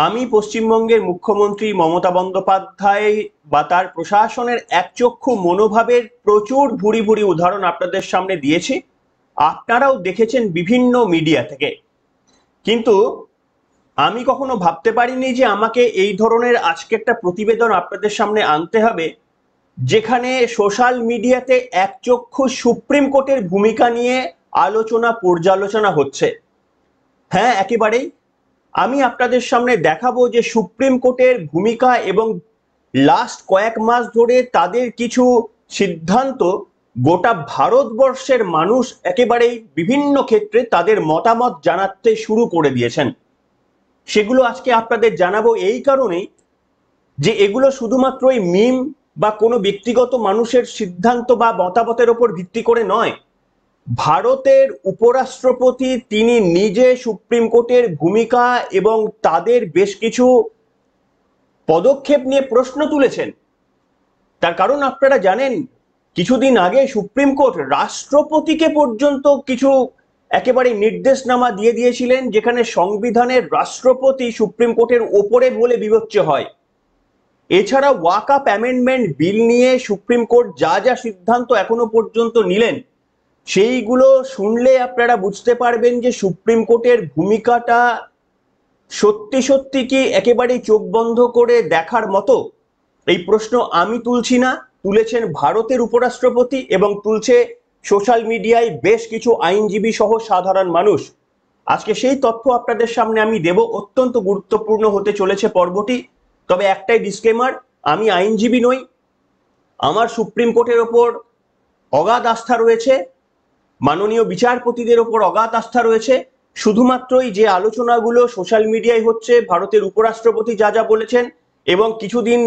আমি পশ্চিমবঙ্গের মুখ্যমন্ত্রী মমতা বন্দ্যোপাধ্যায় বা তার প্রশাসনের একচক্ষু মনোভাবের প্রচুর ভুরি ভুরি উদাহরণ আপনাদের সামনে দিয়েছি। আপনারাও দেখেছেন বিভিন্ন মিডিয়া থেকে। কিন্তু আমি কখনো ভাবতে পারিনি যে আমাকে এই ধরনের আজকে একটা প্রতিবেদন আপনাদের সামনে আনতে হবে, যেখানে সোশ্যাল মিডিয়াতে একচক্ষু সুপ্রিম কোর্টের ভূমিকা নিয়ে আলোচনা পর্যালোচনা হচ্ছে। হ্যাঁ, একেবারেই আমি আপনাদের সামনে দেখাবো যে সুপ্রিম কোর্টের ভূমিকা এবং লাস্ট কয়েক মাস ধরে তাদের কিছু সিদ্ধান্ত গোটা ভারতবর্ষের মানুষ একেবারেই বিভিন্ন ক্ষেত্রে তাদের মতামত জানাতে শুরু করে দিয়েছেন। সেগুলো আজকে আপনাদের জানাবো এই কারণেই যে এগুলো শুধুমাত্রই মিম বা কোনো ব্যক্তিগত মানুষের সিদ্ধান্ত বা মতামতের ওপর ভিত্তি করে নয়। ভারতের উপরাষ্ট্রপতি তিনি নিজে সুপ্রিম কোর্টের ভূমিকা এবং তাদের বেশ কিছু পদক্ষেপ নিয়ে প্রশ্ন তুলেছেন। তার কারণ আপনারা জানেন, কিছুদিন আগে সুপ্রিম কোর্ট রাষ্ট্রপতিকে পর্যন্ত কিছু একেবারে নির্দেশনামা দিয়ে দিয়েছিলেন, যেখানে সংবিধানের রাষ্ট্রপতি সুপ্রিম কোর্টের ওপরে বলে বিবেচ্য হয়। এছাড়া ওয়াকআপ অ্যামেন্ডমেন্ট বিল নিয়ে সুপ্রিম কোর্ট যা যা সিদ্ধান্ত এখনো পর্যন্ত নিলেন, সেইগুলো শুনলে আপনারা বুঝতে পারবেন যে সুপ্রিম কোর্টের ভূমিকাটা সত্যি সত্যি কি একেবারেই চোখ বন্ধ করে দেখার মতো। এই প্রশ্ন আমি তুলছি না, তুলেছেন ভারতের উপরাষ্ট্রপতি এবং তুলছে সোশ্যাল মিডিয়ায় বেশ কিছু আইনজীবী সহ সাধারণ মানুষ। আজকে সেই তথ্য আপনাদের সামনে আমি দেব। অত্যন্ত গুরুত্বপূর্ণ হতে চলেছে পর্বটি। তবে একটাই ডিসক্লেমার, আমি আইনজীবী নই। আমার সুপ্রিম কোর্টের ওপর অগাধ আস্থা রয়েছে, মাননীয় বিচারপতিদের ওপর অগাধ আস্থা রয়েছে। শুধুমাত্রই যে আলোচনাগুলো সোশ্যাল মিডিয়ায় হচ্ছে, ভারতের উপরাষ্ট্রপতি যা যা বলেছেন এবং কিছুদিন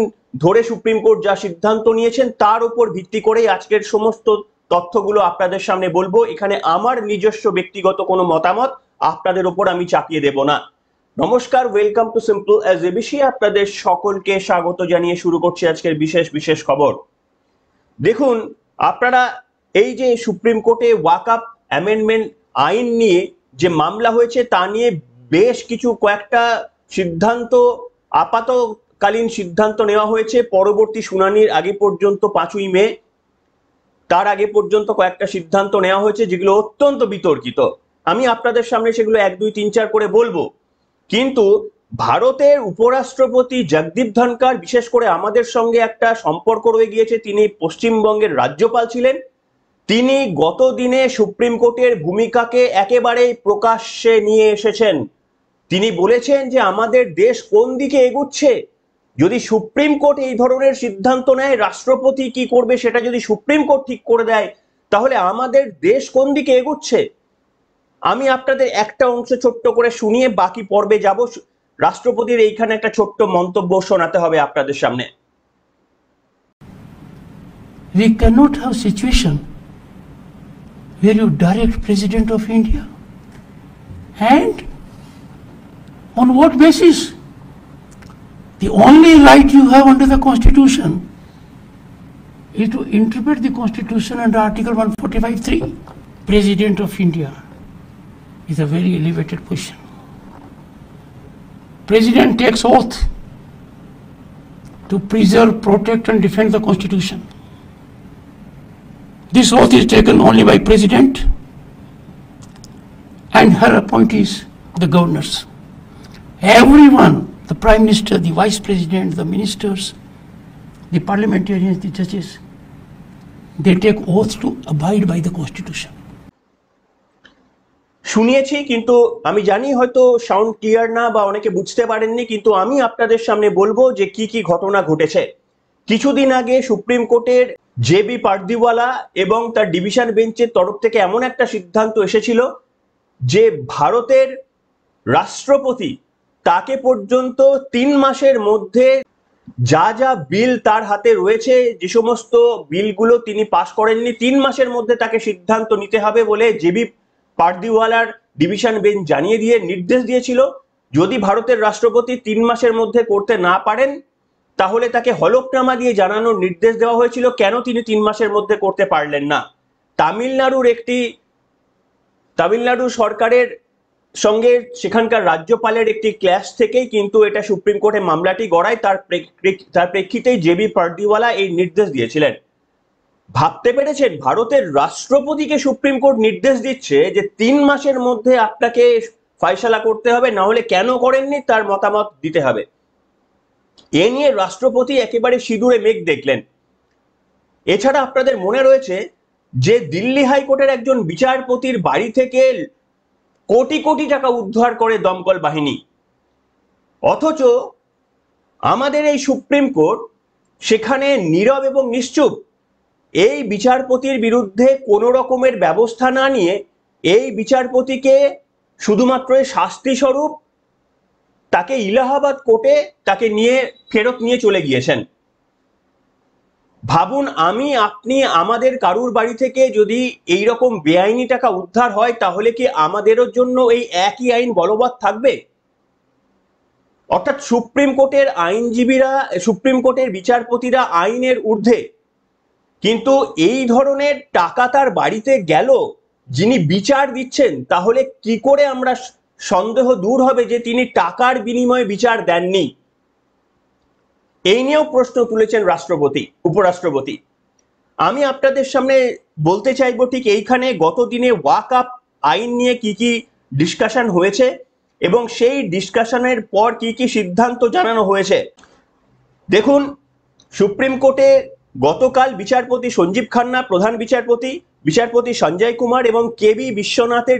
ধরে সুপ্রিম কোর্ট যা সিদ্ধান্ত নিয়েছেন, তার উপর ভিত্তি করেই আজকের সমস্ত তথ্যগুলো আপনাদের সামনে বলবো। এখানে আমার নিজস্ব ব্যক্তিগত কোনো মতামত আপনাদের ওপর আমি চাপিয়ে দেব না। নমস্কার, welcome to simple as ABC. আপনাদের সকলকে স্বাগত জানিয়ে শুরু করছি আজকের বিশেষ খবর। দেখুন, আপনারা এই যে সুপ্রিম কোর্টে ওয়াকআপ অ্যামেন্ডমেন্ট আইন নিয়ে যে মামলা হয়েছে, তা নিয়ে বেশ কিছু কয়েকটা সিদ্ধান্ত, আপাতকালীন সিদ্ধান্ত নেওয়া হয়েছে। পরবর্তী শুনানির আগে পর্যন্ত 5ই মে, তার আগে পর্যন্ত কয়েকটা সিদ্ধান্ত নেওয়া হয়েছে যেগুলো অত্যন্ত বিতর্কিত। আমি আপনাদের সামনে সেগুলো 1, 2, 3, 4 করে বলবো। কিন্তু ভারতের উপরাষ্ট্রপতি জগদীপ ধনখড়, বিশেষ করে আমাদের সঙ্গে একটা সম্পর্ক রয়ে গিয়েছে, তিনি পশ্চিমবঙ্গের রাজ্যপাল ছিলেন। তিনি গত দিনে সুপ্রিম কোর্টের ভূমিকাকে একেবারেই প্রকাশ্যে নিয়ে এসেছেন। তিনি বলেছেন যে আমাদের দেশ কোন দিকে এগুচ্ছে। যদি সুপ্রিম কোর্ট এই ধরনের সিদ্ধান্ত নেয়, রাষ্ট্রপতি কি করবে সেটা যদি সুপ্রিম কোর্ট ঠিক করে দেয়, তাহলে আমাদের দেশ কোন দিকে এগুচ্ছে। আমি আপনাদের একটা অংশ ছোট্ট করে শুনিয়ে বাকি পর্বে যাব। রাষ্ট্রপতির এইখানে একটা ছোট্ট মন্তব্য শোনাতে হবে আপনাদের সামনে। We cannot have situation where you direct President of India, and on what basis? The only right you have under the Constitution is to interpret the Constitution under Article 145(3). President of India is a very elevated position. President takes oath to preserve, protect and defend the Constitution. This oath is taken only by President and her appointees, the governors. Everyone, the Prime Minister, the Vice President, the ministers, the parliamentarians, the judges, they take oath to abide by the Constitution. শুনিয়েছি, কিন্তু আমি জানি হয়তো sound clear না বা অনেকে বুঝতে পারেননি, কিন্তু আমি আপনাদের সামনে বলবো যে কি কি ঘটনা ঘটেছে। কিছুদিন আগে সুপ্রিম কোর্টের জেবি পারদিওয়ালা এবং তার ডিভিশন বেঞ্চের তরফ থেকে এমন একটা সিদ্ধান্ত এসেছিল যে ভারতের রাষ্ট্রপতি তাকে পর্যন্ত 3 মাসের মধ্যে যা যা বিল তার হাতে রয়েছে, যে সমস্ত বিলগুলো তিনি পাশ করেননি, 3 মাসের মধ্যে তাকে সিদ্ধান্ত নিতে হবে বলে জেবি পারদিওয়ালার ডিভিশন বেঞ্চ জানিয়ে দিয়ে নির্দেশ দিয়েছিল। যদি ভারতের রাষ্ট্রপতি 3 মাসের মধ্যে করতে না পারেন, তাহলে তাকে হলফনামা দিয়ে জানানোর নির্দেশ দেওয়া হয়েছিল কেন তিনি 3 মাসের মধ্যে করতে পারলেন না। তামিলনাড়ু সরকারের সঙ্গে সেখানকার রাজ্যপালের একটি ক্ল্যাশ থেকেই কিন্তু এটা সুপ্রিম কোর্টে মামলাটি গড়ায়। তার প্রেক্ষিতেই জেবি পারদিওয়ালা এই নির্দেশ দিয়েছিলেন। ভাবতে পেরেছেন ভারতের রাষ্ট্রপতিকে সুপ্রিম কোর্ট নির্দেশ দিচ্ছে যে 3 মাসের মধ্যে আপনাকে ফয়সালা করতে হবে, না হলে কেন করেননি তার মতামত দিতে হবে। এ নিয়ে রাষ্ট্রপতি একেবারে সিঁদুরে মেঘ দেখলেন। এছাড়া আপনাদের মনে রয়েছে যে দিল্লি হাইকোর্টের একজন বিচারপতির বাড়ি থেকে কোটি কোটি টাকা উদ্ধার করে দমকল বাহিনী, অথচ আমাদের এই সুপ্রিম কোর্ট সেখানে নীরব এবং নিশ্চুপ। এই বিচারপতির বিরুদ্ধে কোনো রকমের ব্যবস্থা না নিয়ে এই বিচারপতিকে শুধুমাত্র শাস্তি স্বরূপ তাকে ইলাহাবাদ কোর্টে তাকে ফেরত নিয়ে চলে গিয়েছেন। ভাবুন, আমি আপনি আমাদের কারুর বাড়ি থেকে যদি এই রকম বেআইনি টাকা উদ্ধার হয় তাহলে কি আমাদেরও জন্য এই একই আইন বলবৎ থাকবে? অর্থাৎ সুপ্রিম কোর্টের আইনজীবীরা, সুপ্রিম কোর্টের বিচারপতিরা আইনের ঊর্ধ্বে, কিন্তু এই ধরনের টাকা তার বাড়িতে গেল যিনি বিচার দিচ্ছেন, তাহলে কি করে আমরা সন্দেহ দূর হবে যে তিনি টাকার বিনিময়ে বিচার দেননি? এই নিয়েও প্রশ্ন তুলেছেন উপরাষ্ট্রপতি। আমি আপনাদের সামনে বলতে চাইবো ঠিক এইখানে গত দিনে ওয়াকআপ আইন নিয়ে কি কি ডিসকাশন হয়েছে এবং সেই ডিসকাশনের পর কি কি সিদ্ধান্ত জানানো হয়েছে। দেখুন, সুপ্রিম কোর্টে গতকাল বিচারপতি সঞ্জীব খান্না প্রধান বিচারপতি সঞ্জয় কুমার এবং কেবি বিশ্বনাথের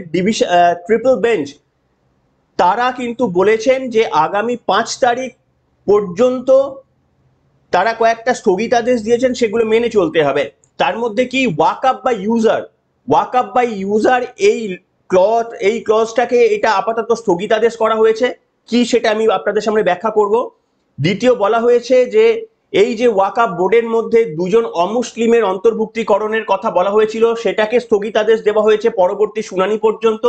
ট্রিপল বেঞ্চ তারা কিন্তু বলেছেন যে আগামী 5 তারিখ পর্যন্ত তারা কয়েকটা স্থগিতাদেশ দিয়েছেন, সেগুলো মেনে চলতে হবে। তার মধ্যে কি ওয়াকআপ বাই ইউজার এই ক্লজটাকে এটা আপাতত স্থগিতাদেশ করা হয়েছে। কি সেটা আমি আপনাদের সামনে ব্যাখ্যা করব। দ্বিতীয়, বলা হয়েছে যে এই যে ওয়াকআপ বোর্ডের মধ্যে 2 জন অমুসলিমের অন্তর্ভুক্তিকরণের কথা বলা হয়েছিল, সেটাকে স্থগিতাদেশ দেওয়া হয়েছে পরবর্তী শুনানি পর্যন্ত।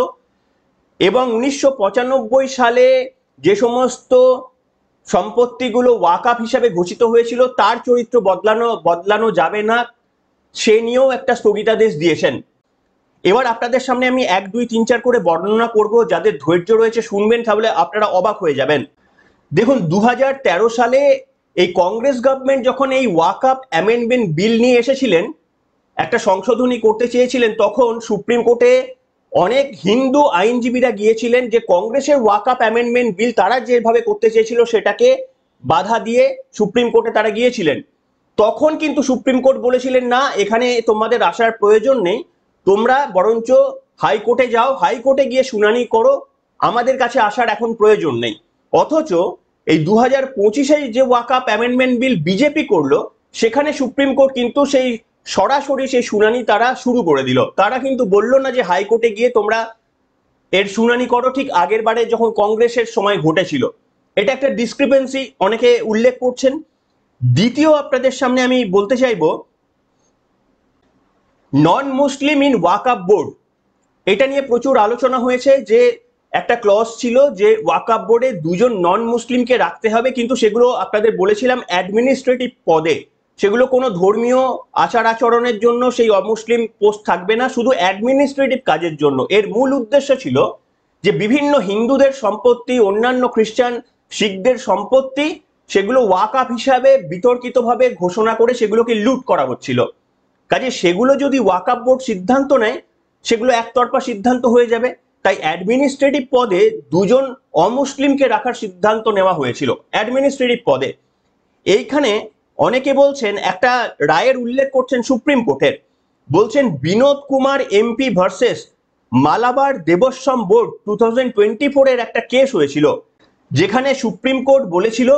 এবং 1995 সালে যে সমস্ত সম্পত্তিগুলো ওয়াকআপ হিসাবে ঘোষিত হয়েছিল তার চরিত্র বদলানো যাবে না, সে নিয়েও একটা স্থগিতাদেশ দিয়েছেন। এবার আপনাদের সামনে আমি 1, 2, 3, 4 করে বর্ণনা করব, যাদের ধৈর্য রয়েছে শুনবেন, তাহলে আপনারা অবাক হয়ে যাবেন। দেখুন, 2013 সালে এই কংগ্রেস গভর্নমেন্ট যখন এই ওয়াকআপ অ্যামেন্ডমেন্ট বিল নিয়ে এসেছিলেন, একটা সংশোধনী করতে চেয়েছিলেন, তখন সুপ্রিম কোর্টে অনেক হিন্দু আইনজীবীরা গিয়েছিলেন যে কংগ্রেসের ওয়াকআপ অ্যামেন্ডমেন্ট বিল তারা যেভাবে করতে চেয়েছিল সেটাকে বাধা দিয়ে সুপ্রিম কোর্টে তারা গিয়েছিলেন। তখন কিন্তু সুপ্রিম কোর্ট বলেছিলেন, না, এখানে তোমাদের আসার প্রয়োজন নেই, তোমরা বরঞ্চ হাইকোর্টে যাও, হাইকোর্টে গিয়ে শুনানি করো, আমাদের কাছে আসার এখন প্রয়োজন নেই। অথচ এই 2025-এ যে ওয়াকআপ অ্যামেন্ডমেন্ট বিল বিজেপি করলো, সেখানে সুপ্রিম কোর্ট কিন্তু সেই সরাসরি সেই শুনানি তারা শুরু করে দিল। তারা কিন্তু বললো না যে হাইকোর্টে গিয়ে তোমরা এর শুনানি করো, ঠিক আগের বারে যখন কংগ্রেসের সময় ঘটেছিল। এটা একটা ডিসক্রিপেন্সি অনেকে উল্লেখ করছেন। দ্বিতীয়, আপনাদের সামনে আমি বলতে চাইবো নন মুসলিম ইন ওয়াকআপ বোর্ড, এটা নিয়ে প্রচুর আলোচনা হয়েছে যে একটা ক্লজ ছিল যে ওয়াকআপ বোর্ডে 2 জন নন মুসলিমকে রাখতে হবে, কিন্তু সেগুলো আপনাদের বলেছিলাম অ্যাডমিনিস্ট্রেটিভ পদে, সেগুলো কোনো ধর্মীয় আচার আচরণের জন্য সেই অমুসলিম পোস্ট থাকবে না, শুধু অ্যাডমিনিস্ট্রেটিভ কাজের জন্য। এর মূল উদ্দেশ্য ছিল যে বিভিন্ন হিন্দুদের সম্পত্তি, অন্যান্য খ্রিস্টান শিখদের সম্পত্তি, সেগুলো ওয়াকআপ হিসাবে বিতর্কিতভাবে ঘোষণা করে সেগুলোকে লুট করা হচ্ছিল। কাজে সেগুলো যদি ওয়াকআপ বোর্ড সিদ্ধান্ত নেয়, সেগুলো একতরফা সিদ্ধান্ত হয়ে যাবে। তাই অ্যাডমিনিস্ট্রেটিভ পদে 2 জন অমুসলিমকে রাখার সিদ্ধান্ত নেওয়া হয়েছিল অ্যাডমিনিস্ট্রেটিভ পদে। এইখানে অনেকে বলছেন, একটা রায়ের উল্লেখ করছেন সুপ্রিম কোর্টের, বলছেন Binod Kumar MP versus Malabar Devaswom board 2024-এর একটা কেস হয়েছিল, যেখানে সুপ্রিম কোর্ট বলেছিল,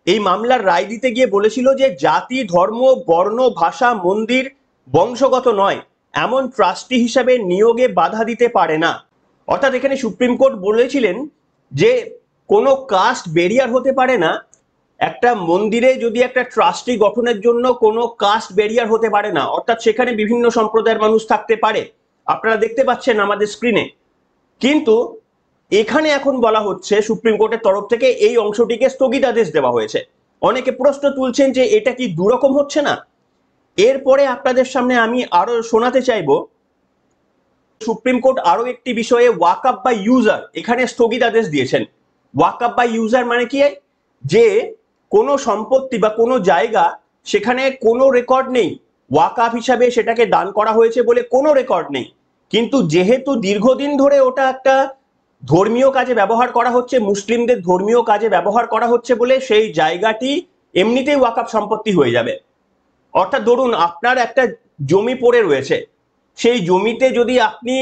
এই মামলার রায় দিতে গিয়ে বলেছিল যে জাতি, ধর্ম, বর্ণ, ভাষা, মন্দির বংশগত নয় এমন ট্রাস্টি হিসাবে নিয়োগে বাধা দিতে পারে না। অর্থাৎ এখানে সুপ্রিম কোর্ট বলেছিলেন যে কোনো কাস্ট ব্যারিয়ার হতে পারে না, একটা মন্দিরে যদি একটা ট্রাস্টি গঠনের জন্য কোনো কাস্ট ব্যারিয়ার হতে পারে না, অর্থাৎ সেখানে বিভিন্ন সম্প্রদায়ের মানুষ থাকতে পারে, আপনারা দেখতে পাচ্ছেন আমাদের স্ক্রিনে। কিন্তু এখানে এখন বলা হচ্ছে সুপ্রিম কোর্টের তরফ থেকে এই অংশটিকে স্থগিতাদেশ দেওয়া হয়েছে। অনেকে প্রশ্ন তুলছেন যে এটা কি দুরকম হচ্ছে না? এরপরে আপনাদের সামনে আমি আরো শোনাতে চাইবো সুপ্রিম কোর্ট আরো একটি বিষয়ে ওয়াকআপ বাই ইউজার এখানে স্থগিতাদেশ দিয়েছেন। ওয়াকআপ বাই ইউজার মানে কি, যে কোনো সম্পত্তি বা কোনো জায়গা সেখানে কোনো রেকর্ড নেই, ওয়াকআপ হিসাবে সেটাকে দান করা হয়েছে বলে কোনো রেকর্ড নেই, কিন্তু যেহেতু দীর্ঘদিন ধরে ওটা একটা ধর্মীয় কাজে ব্যবহার করা হচ্ছে, মুসলিমদের ধর্মীয় কাজে ব্যবহার করা হচ্ছে বলে সেই জায়গাটি এমনিতেই ওয়াকআপ সম্পত্তি হয়ে যাবে। অর্থাৎ ধরুন আপনার একটা জমি পড়ে রয়েছে, সেই জমিতে যদি আপনি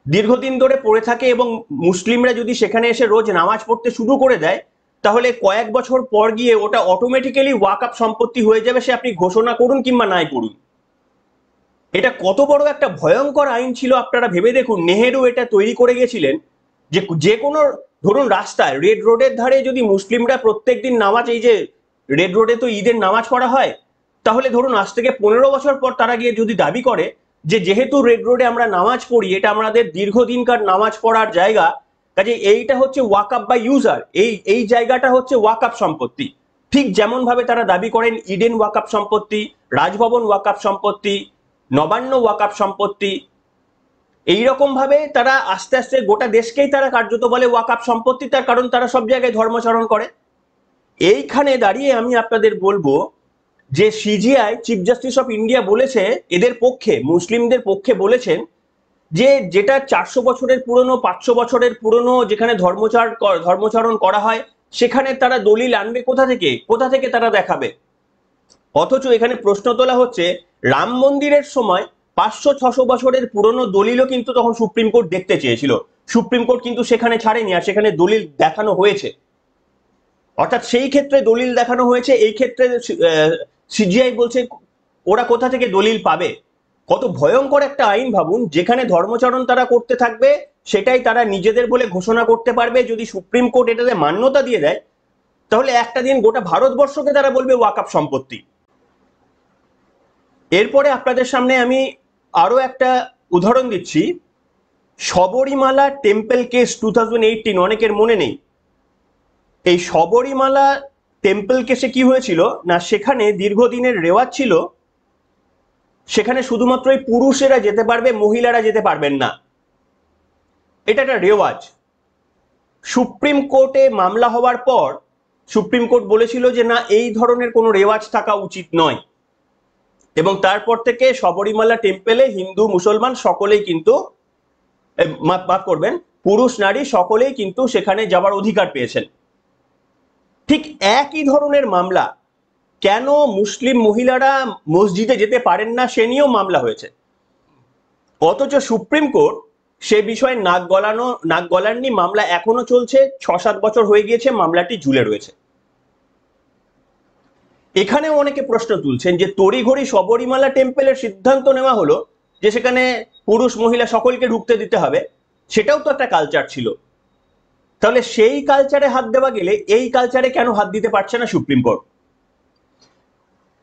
দীর্ঘদিন ধরে পড়ে থাকে এবং মুসলিমরা যদি সেখানে এসে রোজ নামাজ পড়তে শুরু করে দেয়, তাহলে কয়েক বছর পর গিয়ে ওটা অটোমেটিক্যালি ওয়াকআপ সম্পত্তি হয়ে যাবে, সে আপনি ঘোষণা করুন কিংবা নাই করুন। এটা কত বড় একটা ভয়ঙ্কর আইন ছিল আপনারা ভেবে দেখুন। নেহেরু এটা তৈরি করে গেছিলেন যে যে কোনো ধরুন রাস্তায় রেড রোডের ধারে যদি মুসলিমরা প্রত্যেকদিন নামাজ, এই যে রেড রোডে তো ঈদের নামাজ পড়া হয়, তাহলে ধরুন আজ থেকে 15 বছর পর তারা গিয়ে যদি দাবি করে যে যেহেতু রেড রোডে আমরা নামাজ পড়ি, এটা আমাদের দীর্ঘদিনকার নামাজ পড়ার জায়গা, কাজে এইটা হচ্ছে ওয়াকআপ বাই ইউজার, এই জায়গাটা হচ্ছে ওয়াকআপ সম্পত্তি। ঠিক যেমন ভাবে তারা দাবি করেন ইডেন ওয়াকআপ সম্পত্তি, রাজভবন ওয়াকআপ সম্পত্তি, নবান্ন ওয়াকআপ সম্পত্তি, এইরকম ভাবে তারা আস্তে আস্তে গোটা দেশকেই তারা কার্যত বলে ওয়াকআপ সম্পত্তি, তার কারণ তারা সব জায়গায় ধর্মাচরণ করে। এইখানে দাঁড়িয়ে আমি আপনাদের বলবো যে CGI, chief justice of India বলেছে এদের পক্ষে, মুসলিমদের পক্ষে বলেছেন যে যেটা 400 বছরের পুরনো, 500 বছরের পুরনো যেখানে ধর্মচরণ করা হয়, সেখানে তারা দলিল আনবে কোথা থেকে তারা দেখাবে। অথচ এখানে প্রশ্ন তোলা হচ্ছে রাম মন্দিরের সময় 500-600 বছরের পুরনো দলিলও কিন্তু তখন সুপ্রিম কোর্ট দেখতে চেয়েছিল, সুপ্রিম কোর্ট কিন্তু সেখানে ছাড়েনি, আর সেখানে দলিল দেখানো হয়েছে। অর্থাৎ সেই ক্ষেত্রে দলিল দেখানো হয়েছে, এই ক্ষেত্রে সিজিআই বলছে ওরা কোথা থেকে দলিল পাবে। কত ভয়ঙ্কর একটা আইন ভাবুন, যেখানে ধর্মচরণ তারা করতে থাকবে, সেটাই তারা নিজেদের বলে ঘোষণা করতে পারবে। যদি সুপ্রিম কোর্ট এটাতে মান্যতা দিয়ে দেয়, তাহলে একটা দিন গোটা ভারতবর্ষকে তারা বলবে ওয়াকআপ সম্পত্তি। এরপরে আপনাদের সামনে আমি আরো একটা উদাহরণ দিচ্ছি। শবরীমালা টেম্পল কেস 2018, অনেকের মনে নেই। এই শবরীমালা টেম্পল কেসে কি হয়েছিল না, সেখানে দীর্ঘদিনের রেওয়াজ ছিল সেখানে শুধুমাত্রই পুরুষেরা যেতে পারবে, মহিলারা যেতে পারবেন না, এটা একটা রেওয়াজ। সুপ্রিম কোর্টে মামলা হওয়ার পর সুপ্রিম কোর্ট বলেছিল যে না, এই ধরনের কোনো রেওয়াজ থাকা উচিত নয়, এবং তারপর থেকে শবরীমালা টেম্পলে হিন্দু মুসলমান সকলেই কিন্তু, মাফ করবেন, পুরুষ নারী সকলেই কিন্তু সেখানে যাওয়ার অধিকার পেয়েছেন। ঠিক একই ধরনের মামলা কেন মুসলিম মহিলারা মসজিদে যেতে পারেন না সে নিয়েও মামলা হয়েছে, অথচ সুপ্রিম কোর্ট সে বিষয়ে নাক গলাননি। মামলা এখনো চলছে, 6-7 বছর হয়ে গিয়েছে, মামলাটি ঝুলে রয়েছে। এখানেও অনেকে প্রশ্ন তুলছেন যে তড়িঘড়ি শবরীমালা টেম্পলের সিদ্ধান্ত নেওয়া হলো যে সেখানে পুরুষ মহিলা সকলকে ঢুকতে দিতে হবে, সেটাও তো একটা কালচার ছিল, তাহলে সেই কালচারে হাত দেওয়া গেলে এই কালচারে কেন হাত দিতে পারছে না সুপ্রিম কোর্ট?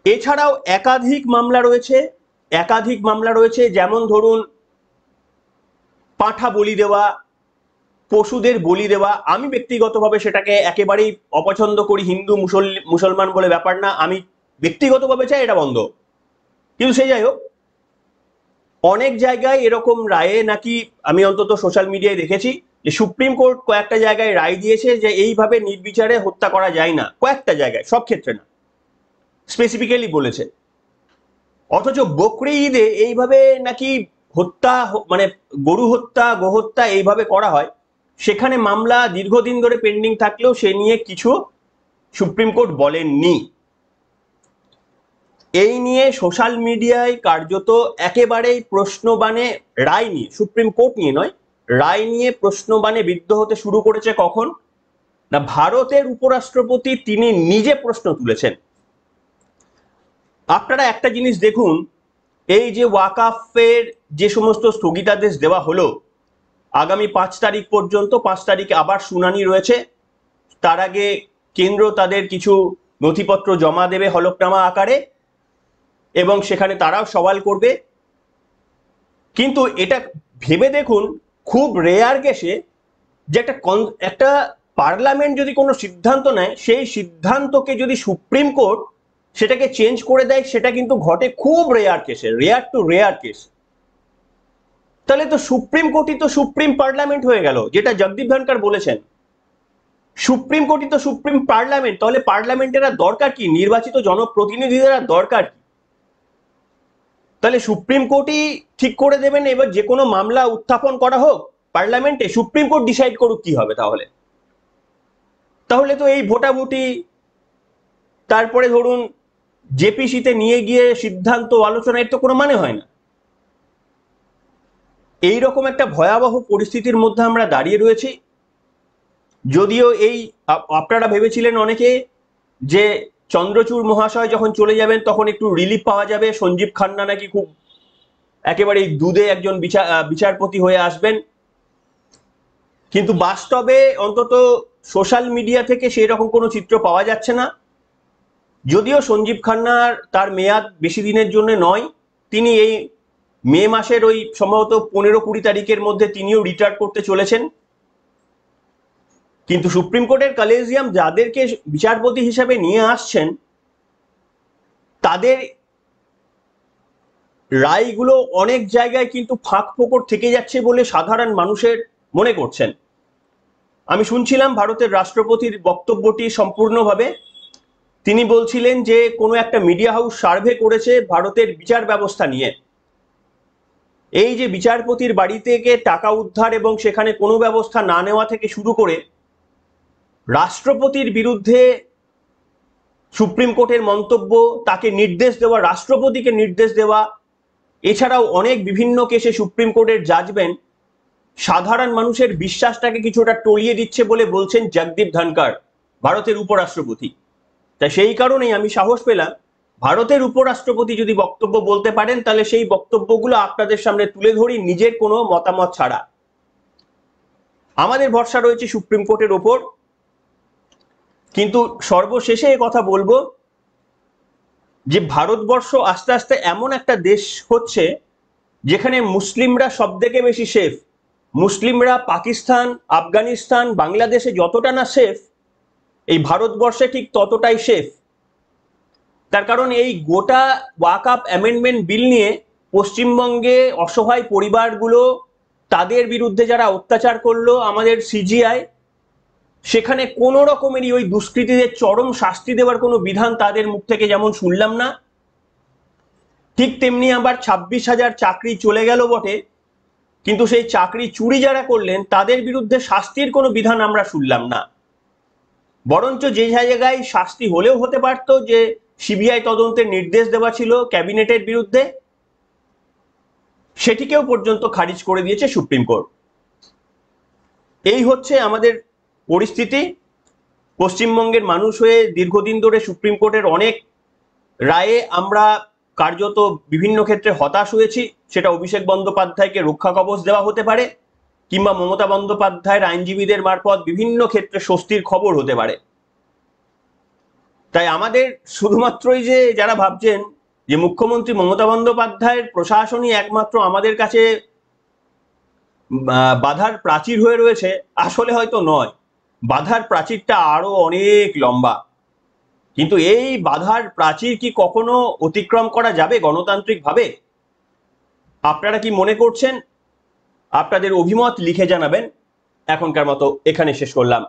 এছাড়াও একাধিক মামলা রয়েছে, যেমন ধরুন পাঁঠা বলি দেওয়া, পশুদের বলি দেওয়া। আমি ব্যক্তিগতভাবে সেটাকে একেবারেই অপছন্দ করি, হিন্দু মুসলমান বলে ব্যাপার না, আমি ব্যক্তিগতভাবে চাই এটা বন্ধ। কিন্তু সেই যাই হোক, অনেক জায়গায় এরকম রায়ে নাকি আমি অন্তত সোশ্যাল মিডিয়ায় দেখেছি যে সুপ্রিম কোর্ট কয়েকটা জায়গায় রায় দিয়েছে যে এইভাবে নির্বিচারে হত্যা করা যায় না, কয়েকটা জায়গায়, সব ক্ষেত্রে না, স্পেসিফিক্যালি বলেছে। অথচ বকরি ঈদে এইভাবে নাকি হত্যা, মানে গরু হত্যা, গোহত্যা এইভাবে করা হয়, সেখানে মামলা দীর্ঘদিন ধরে পেন্ডিং থাকলেও সে নিয়ে কিছু সুপ্রিম কোর্ট বলেননি। এই নিয়ে সোশ্যাল মিডিয়ায় কার্যত একেবারেই প্রশ্নবাণে রায় নিয়ে, সুপ্রিম কোর্ট নিয়ে নয়, রায় নিয়ে প্রশ্নবাণে বিদ্ধ হতে শুরু করেছে কখন না, ভারতের উপরাষ্ট্রপতি তিনি নিজে প্রশ্ন তুলেছেন। আপনারা একটা জিনিস দেখুন, এই যে ওয়াকফের যে সমস্ত স্থগিতাদেশ দেওয়া হলো, আগামী 5 তারিখ পর্যন্ত, 5 তারিখে আবার শুনানি রয়েছে, তার আগে কেন্দ্র তাদের কিছু নথিপত্র জমা দেবে হলফনামা আকারে, এবং সেখানে তারাও সওয়াল করবে। কিন্তু এটা ভেবে দেখুন, খুব রেয়ার কেসে যে একটা পার্লামেন্ট যদি কোনো সিদ্ধান্ত নেয়, সেই সিদ্ধান্তকে যদি সুপ্রিম কোর্ট সেটাকে চেঞ্জ করে দেয়, সেটা কিন্তু ঘটে খুব রেয়ার কেসে, রেয়ার টু রেয়ার কেস। তাহলে তো সুপ্রিম কোর্টই তো সুপ্রিম পার্লামেন্ট হয়ে গেল, যেটা জগদীপ ধনকর বলেছেন। সুপ্রিম কোর্টই তো সুপ্রিম পার্লামেন্ট, তাহলে পার্লামেন্টের আর দরকার কি? নির্বাচিত জনপ্রতিনিধিদের আর দরকার কি? তাহলে সুপ্রিম কোর্টই ঠিক করে দেবেন এবার যে কোনো মামলা উত্থাপন করা হোক পার্লামেন্টে, সুপ্রিম কোর্ট ডিসাইড করুক কি হবে। তাহলে তাহলে তো এই ভোটাভুটি, তারপরে ধরুন জেপিসিতে নিয়ে গিয়ে সিদ্ধান্ত আলোচনা, এর তো কোনো মানে হয় না। এইরকম একটা ভয়াবহ পরিস্থিতির মধ্যে আমরা দাঁড়িয়ে রয়েছি। যদিও এই আপনারা ভেবেছিলেন অনেকে যে চন্দ্রচূড় মহাশয় যখন চলে যাবেন তখন একটু রিলিফ পাওয়া যাবে, সঞ্জীব খান্না নাকি খুব একেবারে দুধে একজন বিচারপতি হয়ে আসবেন, কিন্তু বাস্তবে অন্তত সোশ্যাল মিডিয়া থেকে সেই রকম কোনো চিত্র পাওয়া যাচ্ছে না। যদিও সঞ্জীব খান্নার তার মেয়াদ বেশি দিনের জন্য নয়, তিনি এই মে মাসের ওই সম্ভবত 15-20 তারিখের মধ্যে তিনিও রিটায়ার করতে চলেছেন, কিন্তু সুপ্রিম কোর্টের কলেজিয়াম যাদেরকে বিচারপতি হিসেবে নিয়ে আসছেন তাদের রায়গুলো অনেক জায়গায় কিন্তু ফাঁক ফোকর থেকে যাচ্ছে বলে সাধারণ মানুষের মনে করছেন। আমি শুনছিলাম ভারতের রাষ্ট্রপতির বক্তব্যটি সম্পূর্ণভাবে, তিনি বলছিলেন যে কোনো একটা মিডিয়া হাউস সার্ভে করেছে ভারতের বিচার ব্যবস্থা নিয়ে। এই যে বিচারপতির বাড়ি থেকে টাকা উদ্ধার এবং সেখানে কোনো ব্যবস্থা না নেওয়া থেকে শুরু করে রাষ্ট্রপতির বিরুদ্ধে সুপ্রিম কোর্টের মন্তব্য, তাকে নির্দেশ দেওয়া, রাষ্ট্রপতিকে নির্দেশ দেওয়া, এছাড়াও অনেক বিভিন্ন কেসে সুপ্রিম কোর্টের জাজমেন্ট সাধারণ মানুষের বিশ্বাসটাকে কিছুটা টলিয়ে দিচ্ছে বলে বলছেন জগদীপ ধনকর, ভারতের উপরাষ্ট্রপতি। তাই সেই কারণেই আমি সাহস পেলাম, ভারতের উপরাষ্ট্রপতি যদি বক্তব্য বলতে পারেন তাহলে সেই বক্তব্যগুলো আপনাদের সামনে তুলে ধরি নিজের কোনো মতামত ছাড়া। আমাদের ভরসা রয়েছে সুপ্রিম কোর্টের ওপর, কিন্তু সর্বশেষে কথা বলবো যে ভারতবর্ষ আস্তে আস্তে এমন একটা দেশ হচ্ছে যেখানে মুসলিমরা সব থেকে বেশি সেফ। মুসলিমরা পাকিস্তান, আফগানিস্তান, বাংলাদেশে যতটা না সেফ, এই ভারতবর্ষে ঠিক ততটাই সেফ। তার কারণ এই গোটা ওয়াকআপ অ্যামেন্ডমেন্ট বিল নিয়ে পশ্চিমবঙ্গে অসহায় পরিবারগুলো, তাদের বিরুদ্ধে যারা অত্যাচার করলো, আমাদের সিজিআই, সেখানে কোনো রকমেরই ওই দুষ্কৃতীদের চরম শাস্তি দেওয়ার কোনো বিধান তাদের মুখ থেকে যেমন শুনলাম না, ঠিক তেমনি আবার 26,000 চাকরি চলে গেল বটে, কিন্তু সেই চাকরি চুরি যারা করলেন তাদের বিরুদ্ধে শাস্তির কোনো বিধান আমরা শুনলাম না। বরঞ্চ যে জায়গায় শাস্তি হলেও হতে পারত, যে সিবিআই তদন্তের নির্দেশ দেওয়া ছিল ক্যাবিনেটের বিরুদ্ধে, সেটিকেও পর্যন্ত খারিজ করে দিয়েছে সুপ্রিম কোর্ট। এই হচ্ছে আমাদের পরিস্থিতি। পশ্চিমবঙ্গের মানুষ হয়ে দীর্ঘদিন ধরে সুপ্রিম কোর্টের অনেক রায়ে আমরা কার্যত বিভিন্ন ক্ষেত্রে হতাশ হয়েছি। সেটা অভিষেক বন্দ্যোপাধ্যায়কে রক্ষা কবচ দেওয়া হতে পারে, কিংবা মমতা বন্দ্যোপাধ্যায়ের আইনজীবীদের মারফত বিভিন্ন ক্ষেত্রে স্বস্তির খবর হতে পারে। তাই আমাদের শুধুমাত্রই যে যারা ভাবছেন যে মুখ্যমন্ত্রী মমতা বন্দ্যোপাধ্যায়ের প্রশাসনই একমাত্র আমাদের কাছে বাধার প্রাচীর হয়ে রয়েছে, আসলে হয়তো নয়, বাধার প্রাচীরটা আরো অনেক লম্বা। কিন্তু এই বাধার প্রাচীর কি কখনো অতিক্রম করা যাবে গণতান্ত্রিকভাবে? আপনারা কি মনে করছেন? আপনাদের অভিমত লিখে জানাবেন। এখনকার মতো এখানে শেষ করলাম।